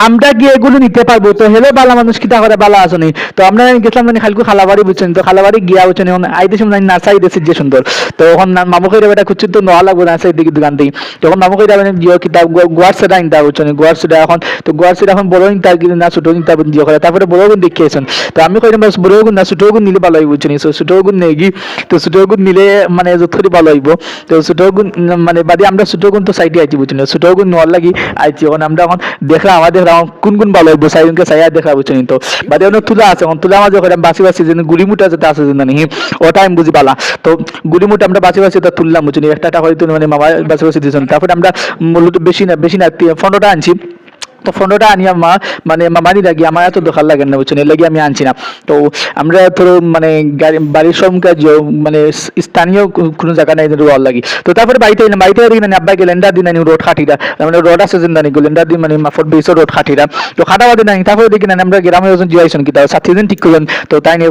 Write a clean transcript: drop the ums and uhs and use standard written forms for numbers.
আমরা গিয়ে এগুলো নিতে পারবো। তো হেলো বালা মানুষ কিতা করে বালা আসনি। তো আমরা গেছিলাম মানে খালকু খালাবাড়ি বুঝছেন, তো খালাবাড়ি গিয়া বুঝছেন এখন আইতে সময় নার্সারি দেশে যে সুন্দর। তো এখন মামুকে বেটা খুঁজছি তো নোয়া লাগবো নার্সারি দিকে দোকান থেকে। তখন মামুকে যাবেন জিও কিতাব গোয়ার সেটা নিতে বুঝছেন, গোয়ার সেটা এখন, তো গোয়ার সেটা এখন বড় নিতে কিন্তু না ছোট নিতে জিও করে, তারপরে বড় গুণ দেখিয়েছেন। তো আমি কইলাম বাস বড় গুণ না ছোট গুণ নিলে ভালো হইব বুঝছেন। তো ছোট গুণ নেই কি, তো ছোট গুণ নিলে মানে যত ভালো হইব। তো ছোট গুণ মানে বাদে আমরা ছোট গুণ তো সাইডে আইছি বুঝছেন, ছোট গুণ নোয়ার লাগি আইছি। এখন আমরা এখন দেখলাম আমাদের কোন কোন ভালো হইব সাইডকে সাইয়া দেখা বুঝছেন। তো বাদে অনেক তুলা আছে, এখন তুলা মাঝে করে বাঁচি বাঁচি যে গুড়িমুটা যেটা আছে যে নানি ওটা আমি বুঝি পালা। তো গুড়িমুটা আমরা বাঁচি বাঁচি তা তুললাম বুঝছেন, একটা টাকা হয়তো মানে মামা বাঁচি বাঁচি দিয়েছেন। তারপরে আমরা মূলত বেশি না 15টা আনছি। তো 15টা আনিয়া মানে মামানি লাগি আমার এত দোকান লাগে না বুঝছেন, এর লাগি আমি আনছি না। তো আমরা ধরো মানে বাড়ির সম্মুখে মানে স্থানীয় কোনো জায়গা নাই রোয়ার লাগি। তো তারপরে বাড়িতে মানে আব্বা লেন্ডার দিন আনি রোড খাটিরা, মানে রোড আছে যেন জানি লেন্ডার দিন মানে মাফট বেসর রোড খাটিরা। তো খাটাবাদি নাই, তারপরে দেখি না আমরা গ্রামে ওজন জিয়াইছেন কি তাও 60 দিন ঠিক করলেন। তো তাই নিয়ে